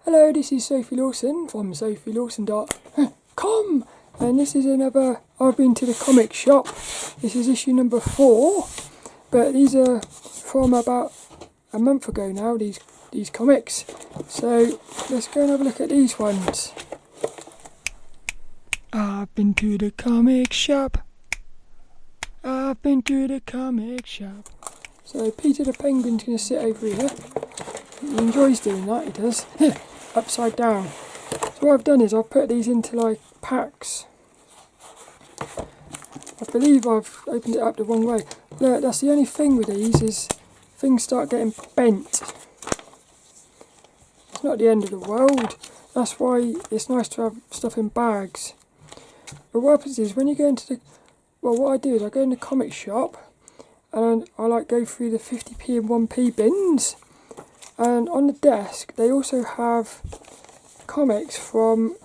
Hello, this is Sophie Lawson from sophielawson.com, and this is another I've been to the comic shop. This is issue number 4, but these are from about a month ago now, these comics. So let's go and have a look at these ones. I've been to the comic shop. I've been to the comic shop. So Peter the Penguin's going to sit over here. He enjoys doing that, he does. Upside down. So what I've done is I've put these into like packs. I believe I've opened it up the wrong way. Look, that's the only thing with these is things start getting bent. It's not the end of the world. That's why it's nice to have stuff in bags. But what happens is when you go into the... Well, what I do is I go in the comic shop and I like go through the 50p and 1p bins. And on the desk they also have comics from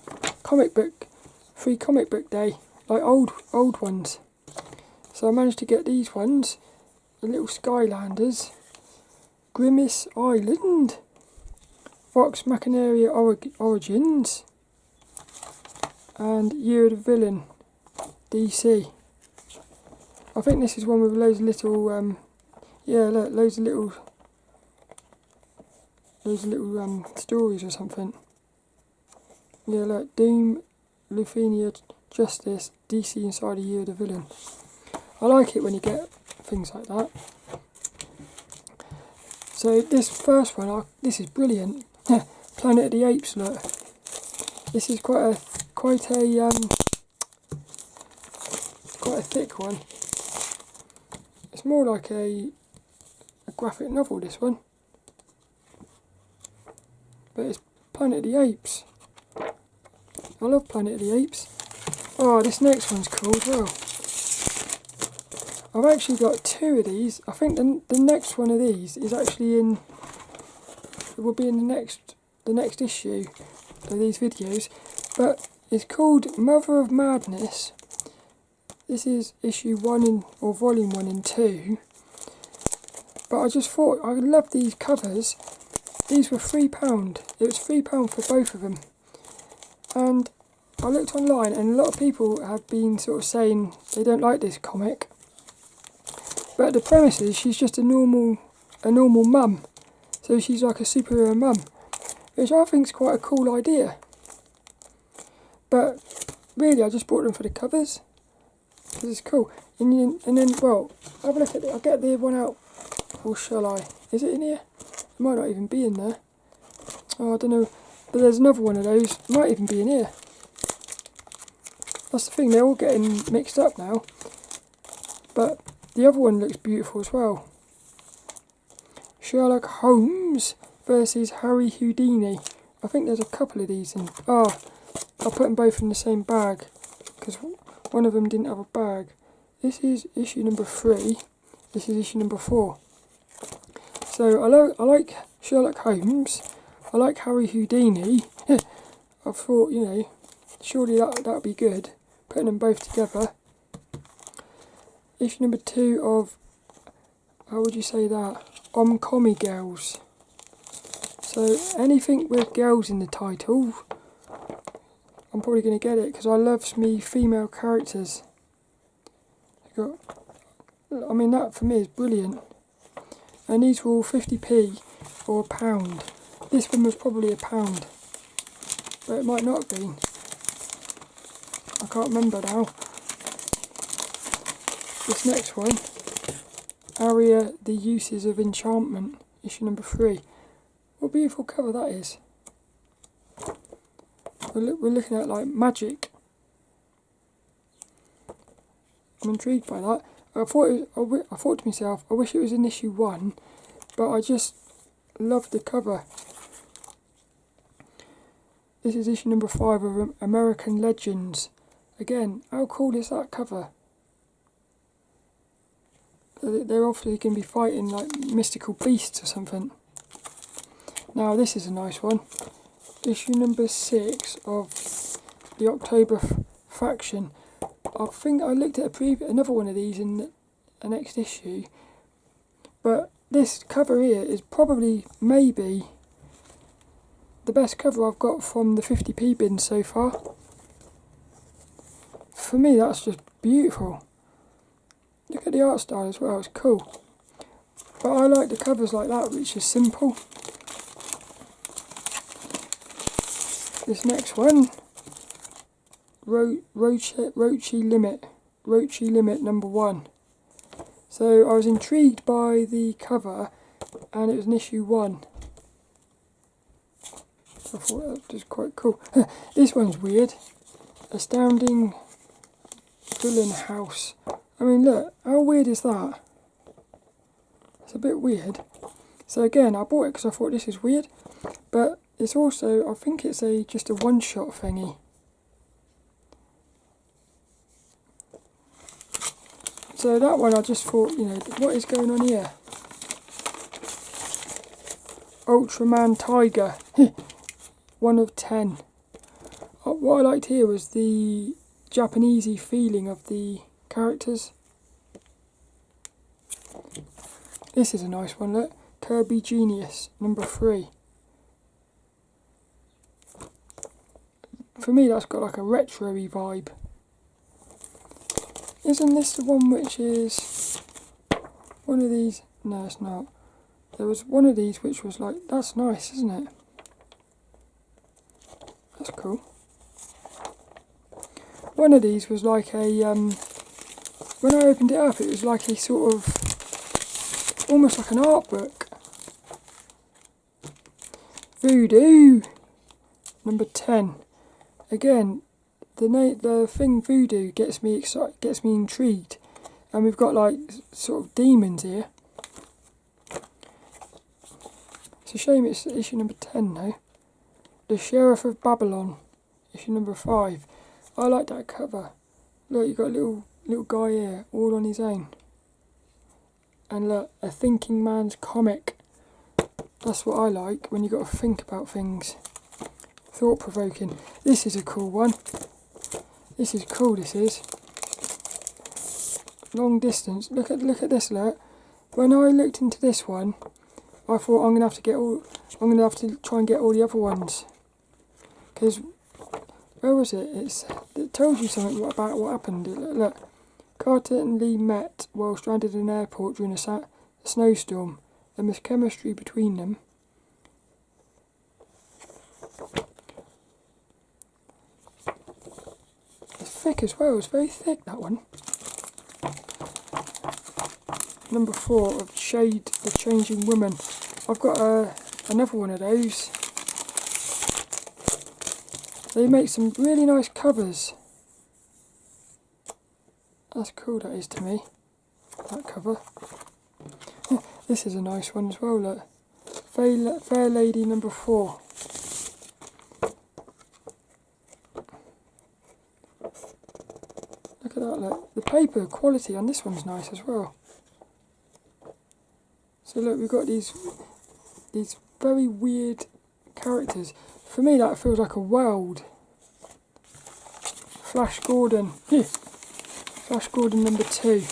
free comic book day, like old ones. So I managed to get these ones, the little Skylanders, Grimace Island, Vox Machinaria Origins, and Year of the Villain DC. I think this is one with loads of little look, loads of little stories or something. Yeah, look, Doom, Lufenia, Justice, DC inside a Year of the Villain. I like it when you get things like that. So this first one, this is brilliant. Planet of the Apes, look. This is quite a thick one. It's more like a graphic novel, this one. But it's Planet of the Apes. I love Planet of the Apes. Oh, this next one's cool as well. I've actually got 2 of these. I think the next one of these is actually it will be in the next issue of these videos. But it's called Mother of Madness. This is issue 1 or volume 1 and 2. But I just thought I love these covers. These were £3. It was £3 for both of them. And I looked online and a lot of people have been sort of saying they don't like this comic. But the premise is she's just a normal mum. So she's like a superhero mum. Which I think is quite a cool idea. But really I just bought them for the covers. Because it's cool. And then, well, have a look at it. I'll get the one out. Or shall I? Is it in here? It might not even be in there. Oh, I don't know. But there's another one of those. It might even be in here. That's the thing. They're all getting mixed up now. But the other one looks beautiful as well. Sherlock Holmes versus Harry Houdini. I think there's a couple of these in. Oh, I'll put them both in the same bag. Because one of them didn't have a bag. This is issue number 3. This is issue number 4. So I like Sherlock Holmes. I like Harry Houdini. I thought, you know, surely that'd be good. Putting them both together. Issue number 2 of, how would you say that? Ame-Com Girls. So anything with girls in the title, I'm probably going to get it because I love me female characters. I mean, that for me is brilliant. And these were all 50p or £1. This one was probably £1, but it might not have been. I can't remember now. This next one, Aria, the Uses of Enchantment, issue number 3. What a beautiful cover that is. We're looking at like magic. I'm intrigued by that. I thought to myself, I wish it was in issue 1, but I just love the cover. This is issue number 5 of American Legends. Again, how cool is that cover? They're obviously going to be fighting like mystical beasts or something. Now this is a nice one. Issue number 6 of the October faction. I think I looked at another one of these in the next issue, but this cover here is probably maybe the best cover I've got from the 50p bin so far. For me, that's just beautiful. Look at the art style as well, it's cool. But I like the covers like that, which is simple. This next one, Rochi Limit number 1. So I was intrigued by the cover, and it was an issue 1. I thought that was quite cool. This one's weird. Astounding Villain House. I mean, look, how weird is that? It's a bit weird. So again, I bought it because I thought this is weird, but it's also, I think it's just a one-shot thingy. So that one I just thought, you know, what is going on here? Ultraman Tiger. 1 of 10. What I liked here was the Japanesey feeling of the characters. This is a nice one, look. Kirby Genesis, number 3. For me, that's got like a retro-y vibe. Isn't this the one which is one of these? No, it's not. There was one of these which was like, that's nice, isn't it? That's cool. One of these was like a, when I opened it up, it was like a sort of, almost like an art book. Woodoo, number 10. Again, the thing Voodoo gets me excited, gets me intrigued, and we've got like sort of demons here. It's a shame it's issue number 10 though. The Sheriff of Babylon, issue number 5. I like that cover. Look, you've got a little guy here, all on his own. And look, a thinking man's comic. That's what I like, when you've got to think about things. Thought-provoking. This is a cool one. This is cool, this is. Long distance. Look at this, look. When I looked into this one, I thought I'm gonna have to try and get all the other ones. Because where was it? It told you something about what happened. Look, Carter and Lee met while stranded in an airport during a snowstorm. There was chemistry between them. It's thick as well. It's very thick, that one. Number 4 of Shade, the Changing Woman. I've got another one of those. They make some really nice covers. That's cool, that is to me. That cover. This is a nice one as well, look. Fair Lady number 4. Look at that, look. The paper quality on this one's nice as well. So look, we've got these very weird characters. For me, that feels like a world. Flash Gordon. Flash Gordon number 2.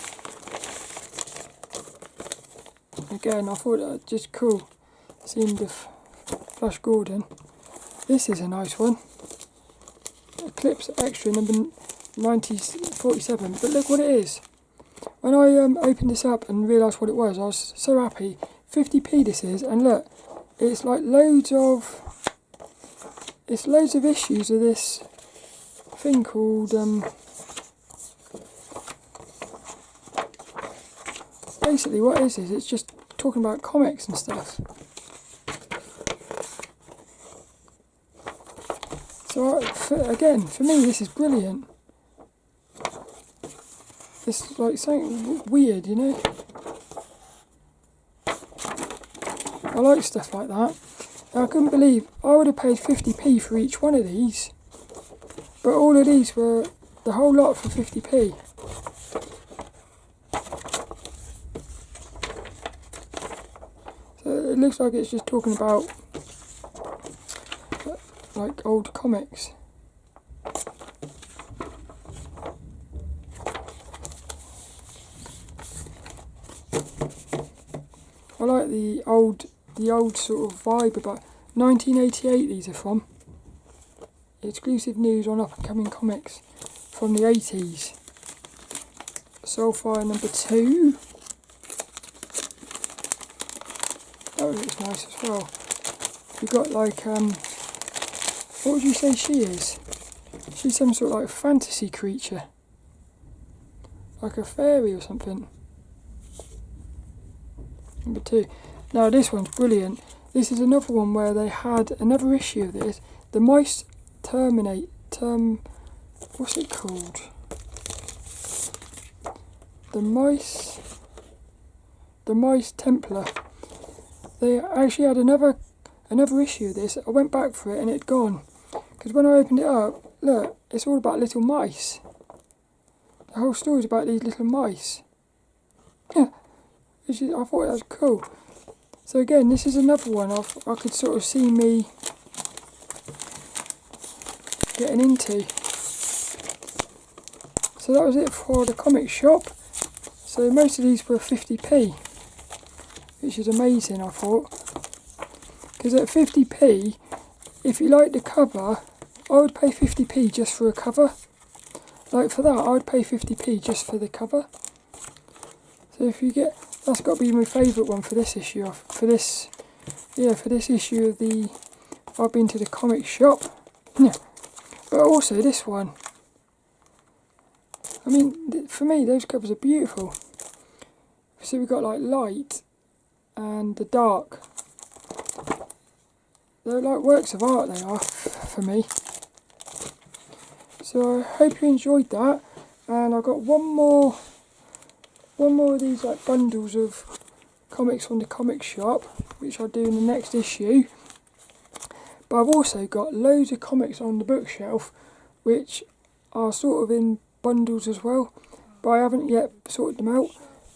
Again, I thought that was just cool, seeing the Flash Gordon. This is a nice one. Eclipse Extra number 47. But look what it is. When I opened this up and realised what it was, I was so happy. 50p this is, and look, it's like loads of issues of this thing called basically what it is it's just talking about comics and stuff. So again, for me this is brilliant. It's like something weird, you know. I like stuff like that. And I couldn't believe I would have paid 50p for each one of these, but all of these were the whole lot for 50p. So it looks like it's just talking about like old comics. I like the old sort of vibe about 1988 these are from. Exclusive news on up and coming comics from the 80s. Soulfire number 2. That looks nice as well. We've got like, what would you say she is? She's some sort of like fantasy creature. Like a fairy or something. Number 2. Now this one's brilliant. This is another one where they had another issue of this. The Mice what's it called? The Mice Templar. They actually had another issue of this. I went back for it and it'd gone. Because when I opened it up, look, it's all about little mice. The whole story's about these little mice. Yeah, I thought that was cool. So again, this is another one I could sort of see me getting into. So that was it for the comic shop. So most of these were 50p, which is amazing, I thought. Because at 50p, if you like the cover, I would pay 50p just for a cover. Like for that, I would pay 50p just for the cover. So if you get, that's got to be my favourite one for this issue. For this issue of the I've been to the comic shop. Yeah. But also this one. I mean, for me, those covers are beautiful. So we've got like light and the dark. They're like works of art, they are, for me. So I hope you enjoyed that. And I've got one more of these like bundles of comics from the comic shop, which I'll do in the next issue. But I've also got loads of comics on the bookshelf, which are sort of in bundles as well, but I haven't yet sorted them out.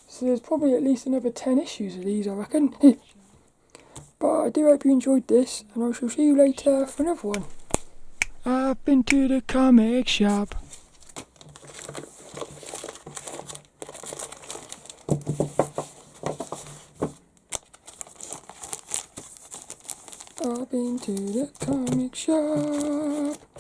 So there's probably at least another 10 issues of these, I reckon. But I do hope you enjoyed this, and I shall see you later for another one. I've been to the comic shop. I've been to the comic shop.